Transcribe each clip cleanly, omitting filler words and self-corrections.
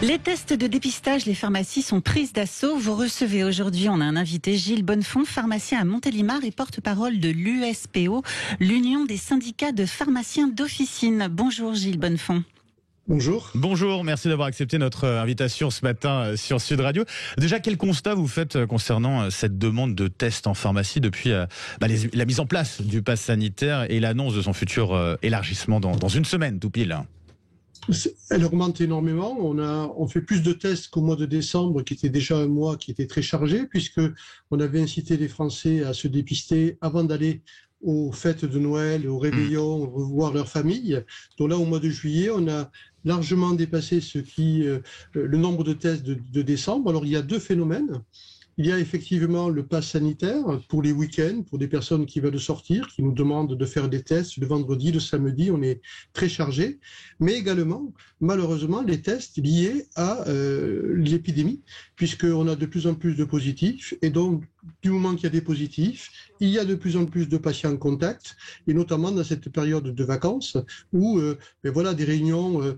Les tests de dépistage, les pharmacies sont prises d'assaut. Vous recevez aujourd'hui, on a un invité, Gilles Bonnefond, pharmacien à Montélimar et porte-parole de l'USPO, l'Union des syndicats de pharmaciens d'officine. Bonjour Gilles Bonnefond. Bonjour. Bonjour, merci d'avoir accepté notre invitation ce matin sur Sud Radio. Déjà, quel constat vous faites concernant cette demande de tests en pharmacie depuis la mise en place du pass sanitaire et l'annonce de son futur élargissement dans une semaine, tout pile? Elle augmente énormément. On fait plus de tests qu'au mois de décembre, qui était déjà un mois qui était très chargé, puisque on avait incité les Français à se dépister avant d'aller aux fêtes de Noël, aux réveillons, revoir leur famille. Donc là, au mois de juillet, on a largement dépassé le nombre de tests de décembre. Alors, il y a deux phénomènes. Il y a effectivement le pass sanitaire pour les week-ends, pour des personnes qui veulent sortir, qui nous demandent de faire des tests le vendredi, le samedi, on est très chargé. Mais également, malheureusement, les tests liés à l'épidémie, puisqu'on a de plus en plus de positifs. Et donc, du moment qu'il y a des positifs, il y a de plus en plus de patients en contact, et notamment dans cette période de vacances où des réunions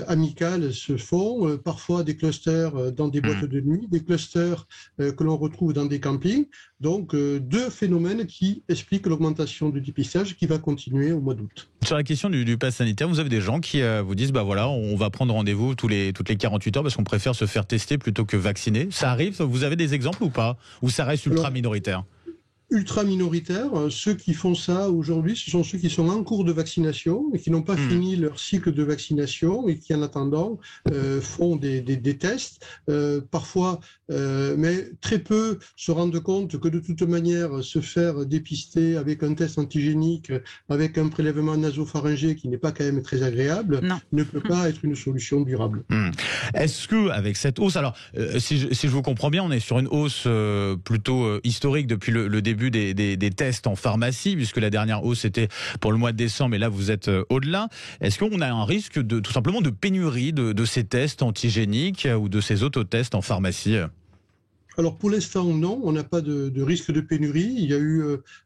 amicales se font, parfois des clusters dans des boîtes de nuit, des clusters que l'on retrouve dans des campings. Donc, deux phénomènes qui expliquent l'augmentation du dépistage qui va continuer au mois d'août. Sur la question du pass sanitaire, vous avez des gens qui vous disent on va prendre rendez-vous toutes les 48 heures parce qu'on préfère se faire tester plutôt que vacciner. Ça arrive? Vous avez des exemples ou pas? Ou ça reste ultra minoritaire? Ultra minoritaires. Ceux qui font ça aujourd'hui, ce sont ceux qui sont en cours de vaccination et qui n'ont pas fini leur cycle de vaccination et qui, en attendant, font des tests. Parfois, mais très peu se rendent compte que de toute manière, se faire dépister avec un test antigénique, avec un prélèvement nasopharyngé qui n'est pas quand même très agréable, ne peut pas être une solution durable. Est-ce que avec cette hausse, alors si je vous comprends bien, on est sur une hausse plutôt historique depuis le début des tests en pharmacie, puisque la dernière hausse était pour le mois de décembre, et là vous êtes au-delà. Est-ce qu'on a un risque tout simplement de pénurie de ces tests antigéniques ou de ces autotests en pharmacie? Alors pour l'instant, non, on n'a pas de risque de pénurie. Il y a eu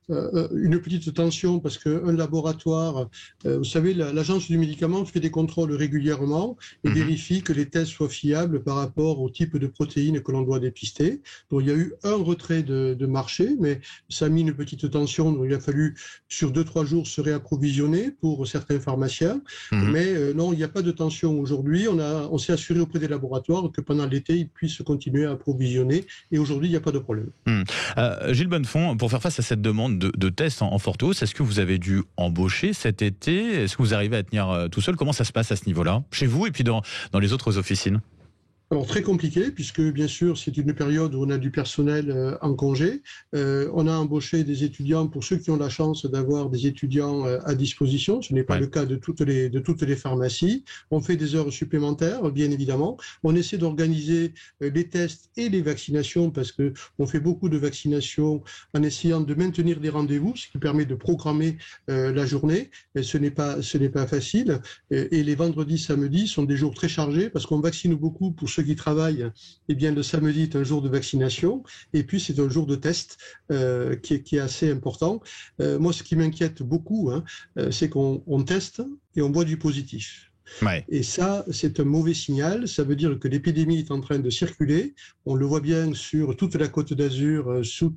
une petite tension parce qu'un laboratoire, vous savez, l'agence du médicament fait des contrôles régulièrement et vérifie que les tests soient fiables par rapport au type de protéines que l'on doit dépister. Donc il y a eu un retrait de marché, mais ça a mis une petite tension. Donc il a fallu sur 2-3 jours se réapprovisionner pour certains pharmaciens. Mais non, il n'y a pas de tension aujourd'hui. On s'est assuré auprès des laboratoires que pendant l'été, ils puissent continuer à approvisionner. Et aujourd'hui, il n'y a pas de problème. Gilles Bonnefond, pour faire face à cette demande de tests en forte hausse, est-ce que vous avez dû embaucher cet été? Est-ce que vous arrivez à tenir tout seul? Comment ça se passe à ce niveau-là, chez vous et puis dans les autres officines? Alors très compliqué, puisque bien sûr c'est une période où on a du personnel en congé. On a embauché des étudiants pour ceux qui ont la chance d'avoir des étudiants à disposition. Ce n'est pas le cas de toutes les pharmacies. On fait des heures supplémentaires, bien évidemment. On essaie d'organiser les tests et les vaccinations parce que on fait beaucoup de vaccinations en essayant de maintenir des rendez-vous, ce qui permet de programmer la journée. Et ce n'est pas facile. Et les vendredis, samedis sont des jours très chargés parce qu'on vaccine beaucoup pour ceux qui travaillent. Eh bien, le samedi est un jour de vaccination et puis c'est un jour de test qui est assez important. Moi, ce qui m'inquiète beaucoup, c'est qu'on teste et on voit du positif. Et ça, c'est un mauvais signal. Ça veut dire que l'épidémie est en train de circuler. On le voit bien sur toute la côte d'Azur, sur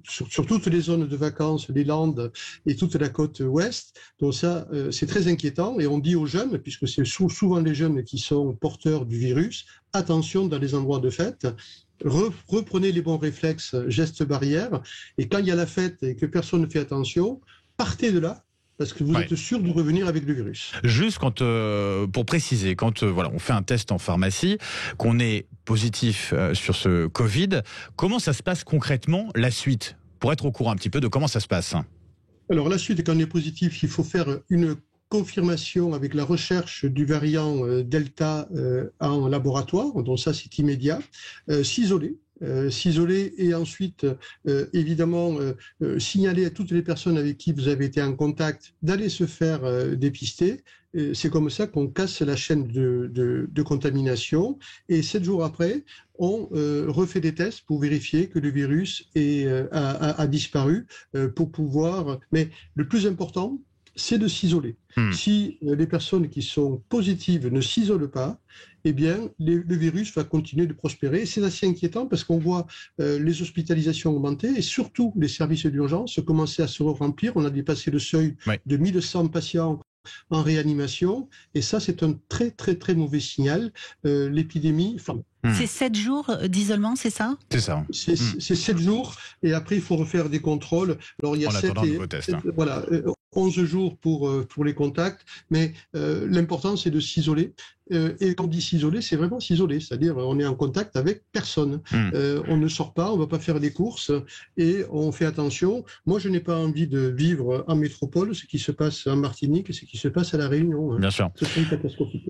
toutes les zones de vacances, les Landes et toute la côte ouest. Donc ça, c'est très inquiétant. Et on dit aux jeunes, puisque c'est souvent les jeunes qui sont porteurs du virus, attention dans les endroits de fête. Reprenez les bons réflexes, gestes barrières. Et quand il y a la fête et que personne ne fait attention, partez de là. Parce que vous êtes sûr de revenir avec le virus. Juste pour préciser, quand on fait un test en pharmacie, qu'on est positif sur ce Covid, comment ça se passe concrètement la suite? Pour être au courant un petit peu de comment ça se passe. Alors la suite, quand on est positif, il faut faire une confirmation avec la recherche du variant Delta en laboratoire, donc ça c'est immédiat, s'isoler et ensuite, évidemment, signaler à toutes les personnes avec qui vous avez été en contact d'aller se faire dépister. C'est comme ça qu'on casse la chaîne de contamination. Et 7 jours après, on refait des tests pour vérifier que le virus a disparu pour pouvoir... Mais le plus important, c'est de s'isoler. Si les personnes qui sont positives ne s'isolent pas, eh bien, le virus va continuer de prospérer. Et c'est assez inquiétant parce qu'on voit les hospitalisations augmenter et surtout les services d'urgence commencer à se remplir. On a dépassé le seuil de 1100 patients en réanimation. Et ça, c'est un très, très, très mauvais signal. L'épidémie... C'est 7 jours d'isolement, c'est ça? C'est ça. C'est 7 jours. Et après, il faut refaire des contrôles. Alors, il y a 11 jours pour les contacts. Mais l'important, c'est de s'isoler. Et quand on dit s'isoler, c'est vraiment s'isoler. C'est-à-dire, on est en contact avec personne. On ne sort pas, on ne va pas faire des courses et on fait attention. Moi, je n'ai pas envie de vivre en métropole ce qui se passe en Martinique et ce qui se passe à La Réunion. Bien sûr. Ce serait catastrophique.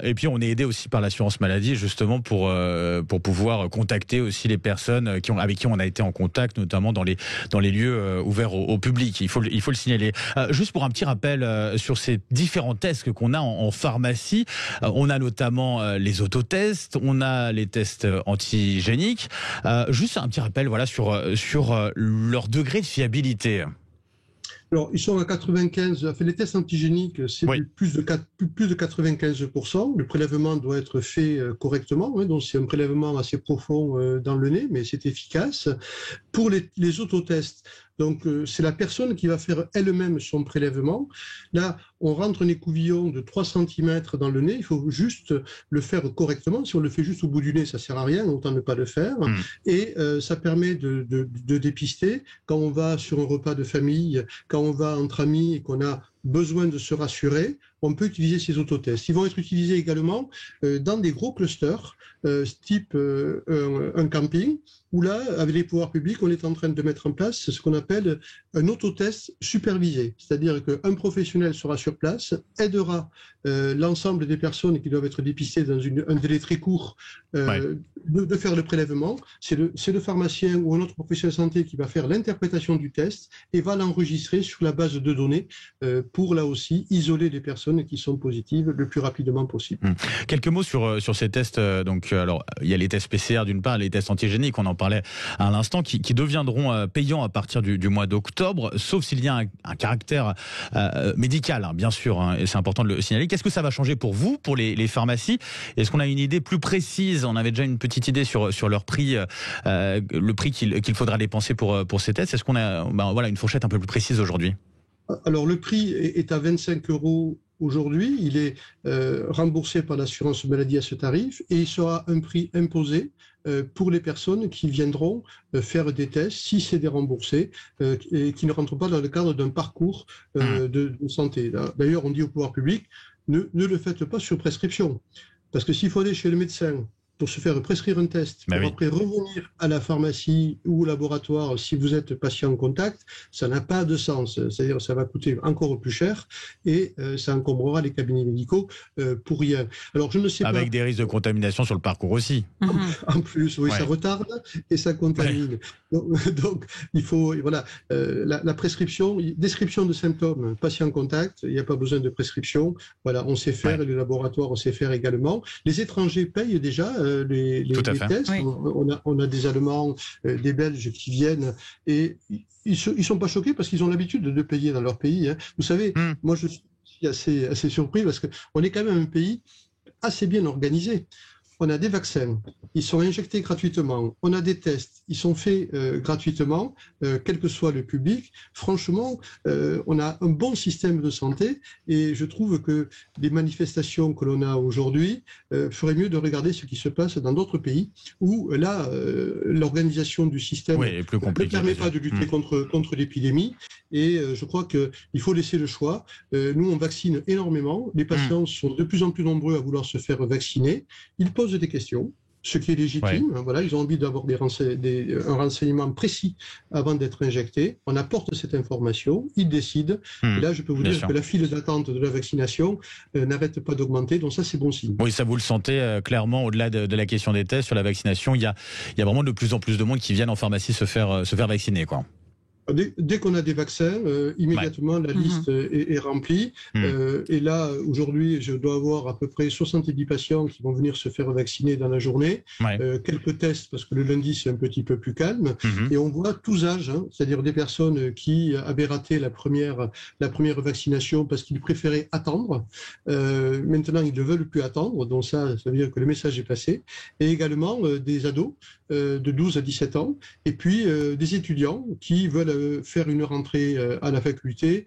Et puis, on est aidé aussi par l'assurance maladie, justement, pour pouvoir contacter aussi les personnes avec qui on a été en contact, notamment dans les lieux ouverts au public. Il faut le signaler. Juste pour un petit rappel sur ces différents tests qu'on a en pharmacie. On a notamment les autotests, on a les tests antigéniques. Juste un petit rappel sur leur degré de fiabilité. Alors, ils sont à 95, les tests antigéniques, c'est plus de 95%. Le prélèvement doit être fait correctement, donc c'est un prélèvement assez profond dans le nez, mais c'est efficace. Pour les autotests, donc c'est la personne qui va faire elle-même son prélèvement. Là, on rentre un écouvillon de 3 cm dans le nez, il faut juste le faire correctement. Si on le fait juste au bout du nez, ça sert à rien, autant ne pas le faire. Et ça permet de dépister quand on va sur un repas de famille, quand on va entre amis et qu'on a besoin de se rassurer, on peut utiliser ces autotests. Ils vont être utilisés également dans des gros clusters, type un camping, où là, avec les pouvoirs publics, on est en train de mettre en place ce qu'on appelle un autotest supervisé. C'est-à-dire qu'un professionnel sera sur place, aidera l'ensemble des personnes qui doivent être dépistées dans un délai très court de faire le prélèvement. C'est le pharmacien ou un autre professionnel de santé qui va faire l'interprétation du test et va l'enregistrer sur la base de données pour, là aussi, isoler les personnes qui sont positives le plus rapidement possible. Quelques mots sur ces tests. Alors, il y a les tests PCR d'une part, les tests antigéniques, on en parlait à l'instant, qui deviendront payants à partir du mois d'octobre, sauf s'il y a un caractère médical, bien sûr, et c'est important de le signaler. Qu'est-ce que ça va changer pour vous, pour les pharmacies? Est-ce qu'on a une idée plus précise? On avait déjà une petite idée sur leur prix, le prix qu'il faudra dépenser pour ces tests. Est-ce qu'on a une fourchette un peu plus précise aujourd'hui? Alors, le prix est à 25 € aujourd'hui. Il est remboursé par l'assurance maladie à ce tarif et il sera un prix imposé pour les personnes qui viendront faire des tests, si c'est déremboursé, et qui ne rentrent pas dans le cadre d'un parcours de santé. D'ailleurs, on dit au pouvoir public, ne le faites pas sur prescription. Parce que s'il faut aller chez le médecin pour se faire prescrire un test, pour après revenir à la pharmacie ou au laboratoire si vous êtes patient en contact, ça n'a pas de sens. C'est-à-dire que ça va coûter encore plus cher et ça encombrera les cabinets médicaux pour rien. Alors je ne sais pas... Avec des risques de contamination sur le parcours aussi. En plus, oui, ça retarde et ça contamine. Donc il faut, la prescription, description de symptômes, patient en contact, il n'y a pas besoin de prescription. Voilà, on sait faire et le laboratoire on sait faire également. Les étrangers payent déjà les tests. On a des Allemands, des Belges qui viennent et ils sont pas choqués parce qu'ils ont l'habitude de payer dans leur pays. Vous savez, moi je suis assez surpris parce qu'on est quand même un pays assez bien organisé. On a des vaccins, ils sont injectés gratuitement. On a des tests, ils sont faits gratuitement, quel que soit le public. Franchement, on a un bon système de santé et je trouve que les manifestations que l'on a aujourd'hui feraient mieux de regarder ce qui se passe dans d'autres pays où là, l'organisation du système ne permet pas de lutter contre l'épidémie. Et je crois qu'il faut laisser le choix. Nous, on vaccine énormément. Les patients sont de plus en plus nombreux à vouloir se faire vacciner. Ils posent des questions, ce qui est légitime. Voilà, ils ont envie d'avoir un renseignement précis avant d'être injectés. On apporte cette information, ils décident. Et là, je peux vous dire que la file d'attente de la vaccination n'arrête pas d'augmenter. Donc ça, c'est bon signe. Oui, ça vous le sentez clairement. Au-delà de la question des tests sur la vaccination, il y a vraiment de plus en plus de monde qui viennent en pharmacie se faire vacciner, quoi. Dès qu'on a des vaccins, immédiatement la liste est remplie. Et là, aujourd'hui, je dois avoir à peu près 70 patients qui vont venir se faire vacciner dans la journée. Quelques tests, parce que le lundi, c'est un petit peu plus calme. Et on voit tous âges, c'est-à-dire des personnes qui avaient raté la première vaccination parce qu'ils préféraient attendre. Maintenant, ils ne veulent plus attendre. Donc ça veut dire que le message est passé. Et également des ados de 12 à 17 ans. Et puis des étudiants qui veulent faire une rentrée à la faculté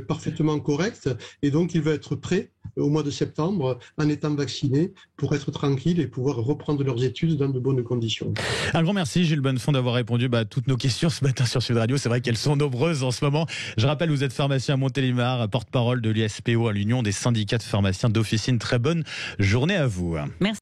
parfaitement correcte, et donc il va être prêt au mois de septembre en étant vacciné pour être tranquille et pouvoir reprendre leurs études dans de bonnes conditions. Un grand merci Gilles Bonnefond d'avoir répondu à toutes nos questions ce matin sur Sud Radio. C'est vrai qu'elles sont nombreuses en ce moment. Je rappelle, vous êtes pharmacien à Montélimar, porte-parole de l'USPO, à l'Union des syndicats de pharmaciens d'officine. Très bonne journée à vous. Merci.